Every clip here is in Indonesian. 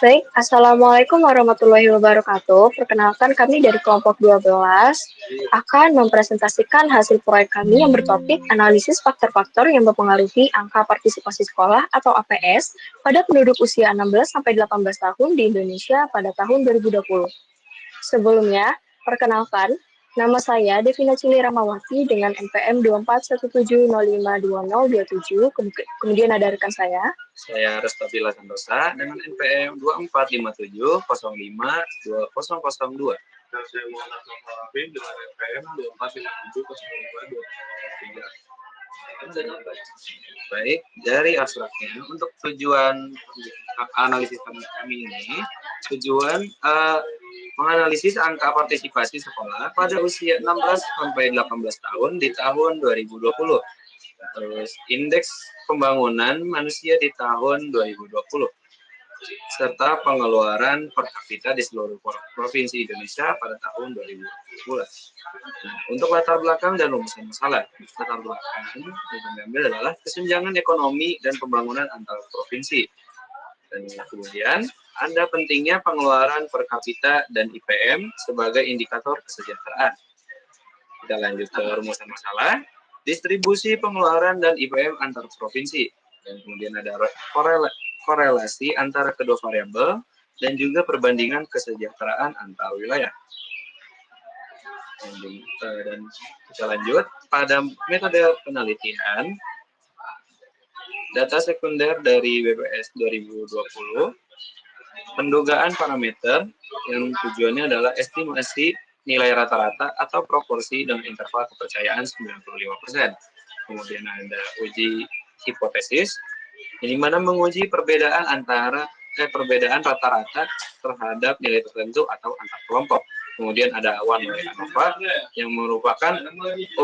Baik, Assalamualaikum warahmatullahi wabarakatuh. Perkenalkan kami dari kelompok 12 akan mempresentasikan hasil proyek kami yang bertopik analisis faktor-faktor yang mempengaruhi angka partisipasi sekolah atau APS pada penduduk usia 16 sampai 18 tahun di Indonesia pada tahun 2020. Sebelumnya, perkenalkan, nama saya Devina Cili Ramawati dengan NPM 2417052027, kemudian ada rekan saya. Saya Restabila Santosa dengan NPM 2457052002. Dan saya Muhammad Novel Afif dengan NPM 24570223. Baik, dari abstraknya untuk tujuan analisis kami ini, tujuan menganalisis angka partisipasi sekolah pada usia 16 sampai 18 tahun di tahun 2020. Terus indeks pembangunan manusia di tahun 2020 serta pengeluaran per kapita di seluruh provinsi Indonesia pada tahun 2020. Nah, untuk latar belakang dan rumusan masalah, latar belakang yang diambil adalah kesenjangan ekonomi dan pembangunan antar provinsi. Dan kemudian ada pentingnya pengeluaran per kapita dan IPM sebagai indikator kesejahteraan. Kita lanjut ke rumusan masalah, distribusi pengeluaran dan IPM antar provinsi. Dan kemudian ada korelasi antara kedua variabel dan juga perbandingan kesejahteraan antar wilayah. Dan kita lanjut pada metode penelitian. Data sekunder dari BPS 2020, pendugaan parameter yang tujuannya adalah estimasi nilai rata-rata atau proporsi dengan interval kepercayaan 95%. Kemudian ada uji hipotesis, di mana menguji perbedaan rata-rata terhadap nilai tertentu atau antar kelompok. Kemudian ada one way ANOVA yang merupakan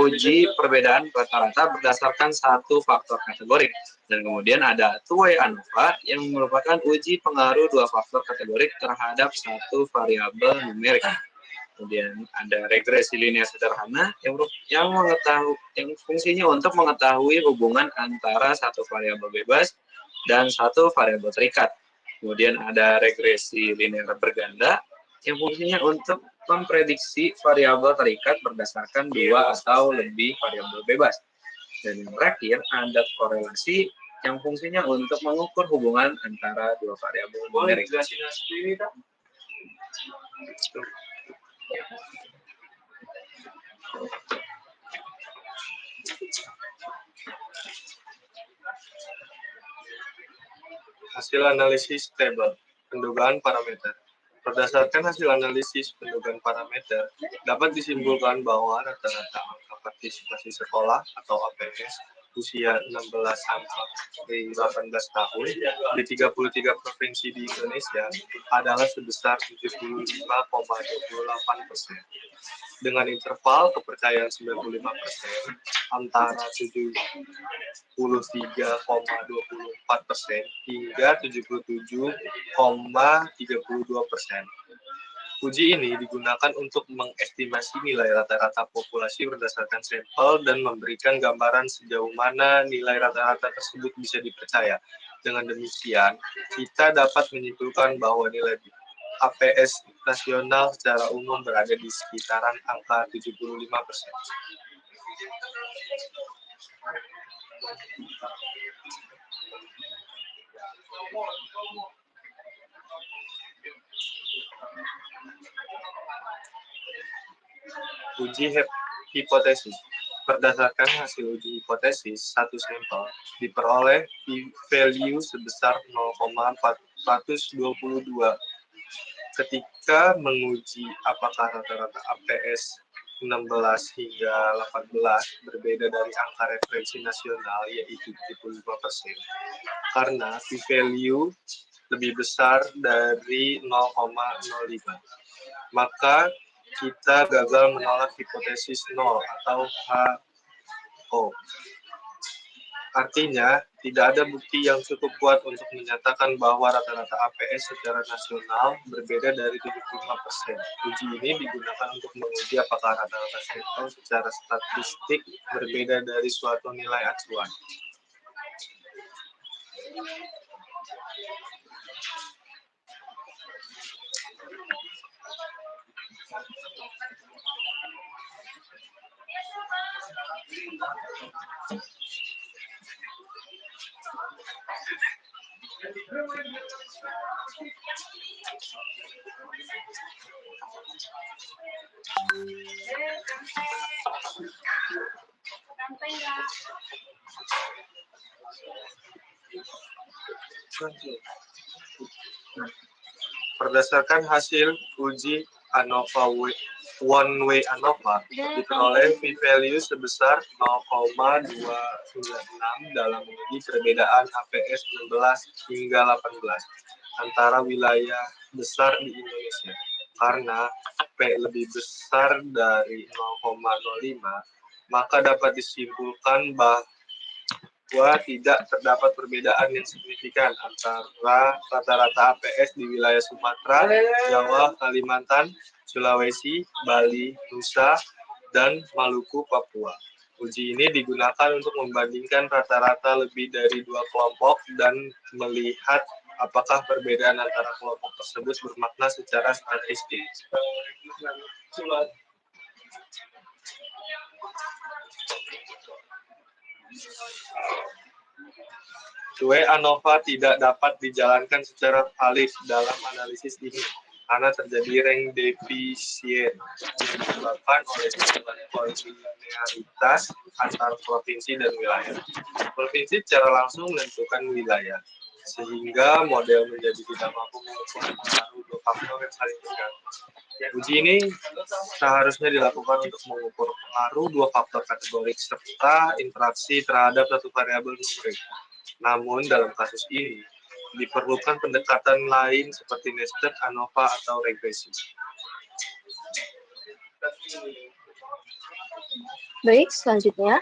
uji perbedaan rata-rata berdasarkan satu faktor kategorik. Dan kemudian ada two way ANOVA yang merupakan uji pengaruh dua faktor kategorik terhadap satu variabel numerik. Kemudian ada regresi linear sederhana yang fungsinya untuk mengetahui hubungan antara satu variabel bebas dan satu variabel terikat. Kemudian ada regresi linear berganda yang fungsinya untuk memprediksi variabel terikat berdasarkan dua atau lebih variabel bebas. Dan yang terakhir ada korelasi yang fungsinya untuk mengukur hubungan antara dua variabel numerik. Hasil analisis tabel, pendugaan parameter. Berdasarkan hasil analisis pendugaan parameter, dapat disimpulkan bahwa rata-rata angka partisipasi sekolah atau APS usia 16 sampai 18 tahun di 33 provinsi di Indonesia adalah sebesar 75,28% dengan interval kepercayaan 95% antara 73,24% hingga 77,32%. Uji ini digunakan untuk mengestimasi nilai rata-rata populasi berdasarkan sampel dan memberikan gambaran sejauh mana nilai rata-rata tersebut bisa dipercaya. Dengan demikian, kita dapat menyimpulkan bahwa nilai APS nasional secara umum berada di sekitaran angka 75%. Uji hipotesis. Berdasarkan hasil uji hipotesis, satu sampel diperoleh p-value sebesar 0,422 ketika menguji apakah rata-rata APS 16 hingga 18 berbeda dari angka referensi nasional yaitu 75%. Karena p-value lebih besar dari 0,05. Maka kita gagal menolak hipotesis 0 atau HO. Artinya, tidak ada bukti yang cukup kuat untuk menyatakan bahwa rata-rata APS secara nasional berbeda dari 75%. Uji ini digunakan untuk menguji apakah rata-rata sampel secara statistik berbeda dari suatu nilai acuan. Berdasarkan hasil uji ANOVA one way ANOVA, diperoleh p-value sebesar 0,296 dalam menguji perbedaan APS 16 hingga 18 antara wilayah besar di Indonesia. Karena P lebih besar dari 0,05, maka dapat disimpulkan bahwa tidak terdapat perbedaan yang signifikan antara rata-rata APS di wilayah Sumatera, Jawa, Kalimantan, Sulawesi, Bali, Nusa, dan Maluku, Papua. Uji ini digunakan untuk membandingkan rata-rata lebih dari dua kelompok dan melihat apakah perbedaan antara kelompok tersebut bermakna secara statistik. Due ANOVA tidak dapat dijalankan secara valid dalam analisis ini karena terjadi rank defisien yang disebabkan oleh kolinialitas antar provinsi dan wilayah. Provinsi secara langsung menentukan wilayah, sehingga model menjadi tidak mampu mengukur pengaruh dua faktor yang saling bergantung. Uji ini seharusnya dilakukan untuk mengukur pengaruh dua faktor kategorik serta interaksi terhadap satu variabel numerik. Namun dalam kasus ini diperlukan pendekatan lain seperti nested ANOVA atau regresi. Baik, selanjutnya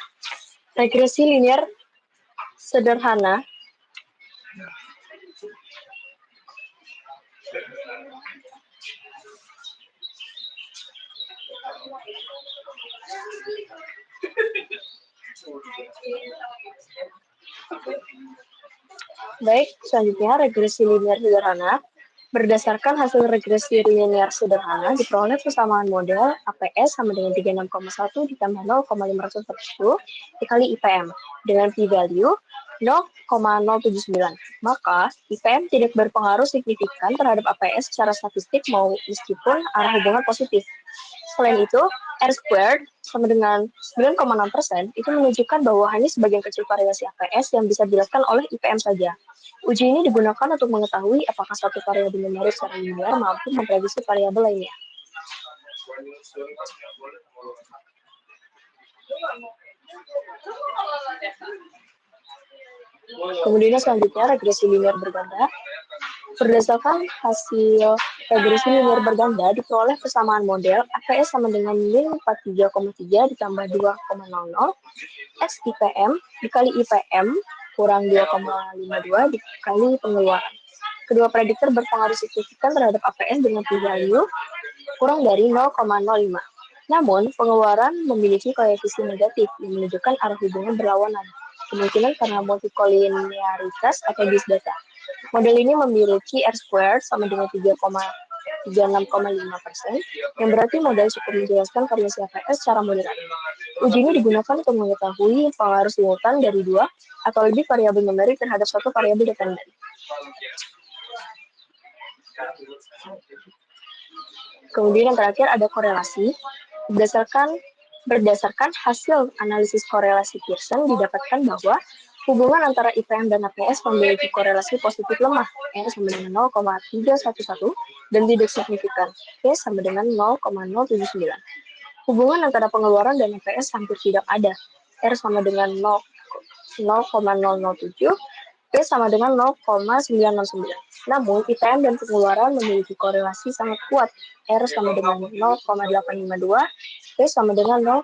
regresi linear sederhana. Baik, selanjutnya regresi linear sederhana. Berdasarkan hasil regresi linear sederhana, diperoleh persamaan model APS sama dengan 36,1 ditambah 0,540 dikali IPM dengan p-value 0,079. Maka, IPM tidak berpengaruh signifikan terhadap APS secara statistik meskipun arah hubungan positif. Selain itu, R squared sama dengan 9,6% itu menunjukkan bahwa hanya sebagian kecil variasi APS yang bisa dijelaskan oleh IPM saja. Uji ini digunakan untuk mengetahui apakah suatu variabel numerik secara linear mampu memprediksi variabel lainnya. Kemudian selanjutnya regresi linear berganda. Berdasarkan hasil regresi linear berganda, diperoleh persamaan model APS sama dengan min 43,3 ditambah 2,00 X IPM dikali IPM kurang 2,52 dikali pengeluaran. Kedua prediktor berpengaruh signifikan terhadap APS dengan p-value kurang dari 0,05. Namun, pengeluaran memiliki koefisien negatif yang menunjukkan arah hubungan berlawanan, kemungkinan karena multikolinearitas atau disdata. Model ini memiliki R squared sama dengan 36,5%, yang berarti model cukup menjelaskan variasi APS secara moderat. Uji ini digunakan untuk mengetahui pengaruh simultan dari dua atau lebih variabel numerik terhadap suatu variabel dependen. Kemudian yang terakhir ada korelasi. Berdasarkan hasil analisis korelasi Pearson didapatkan bahwa hubungan antara IPM dan APS memiliki korelasi positif lemah, R sama dengan 0,311 dan tidak signifikan, P sama dengan 0,079. Hubungan antara pengeluaran dan APS hampir tidak ada, R sama dengan 0,007, P sama dengan 0,909. Namun, IPM dan pengeluaran memiliki korelasi sangat kuat, R sama dengan 0,852, P sama dengan 0,000.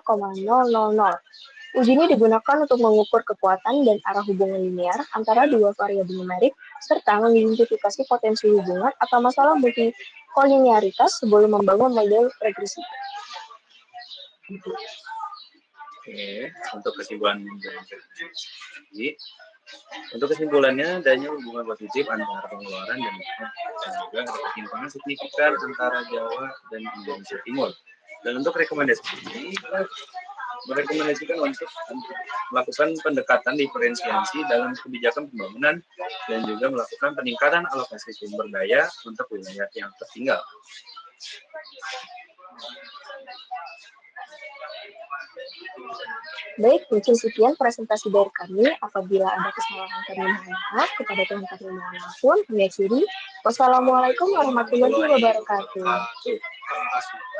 Uji ini digunakan untuk mengukur kekuatan dan arah hubungan linear antara dua variabel numerik, serta mengidentifikasi potensi hubungan atau masalah multikolinearitas sebelum membangun model regresi. Oke, untuk kesimpulannya adanya hubungan positif antara pengeluaran dan juga ada ketimpangan signifikan antara Jawa dan Indonesia Timur. Dan untuk rekomendasi ini, merekomendasikan untuk melakukan pendekatan diferensiasi dalam kebijakan pembangunan dan juga melakukan peningkatan alokasi sumber daya untuk wilayah yang tertinggal. Baik, mungkin sekian presentasi dari kami. Apabila ada kesalahan kami mohon maaf, kepada Tuhan kami mohon ampun. Kami akhiri. Wassalamualaikum warahmatullahi wabarakatuh. Terima kasih.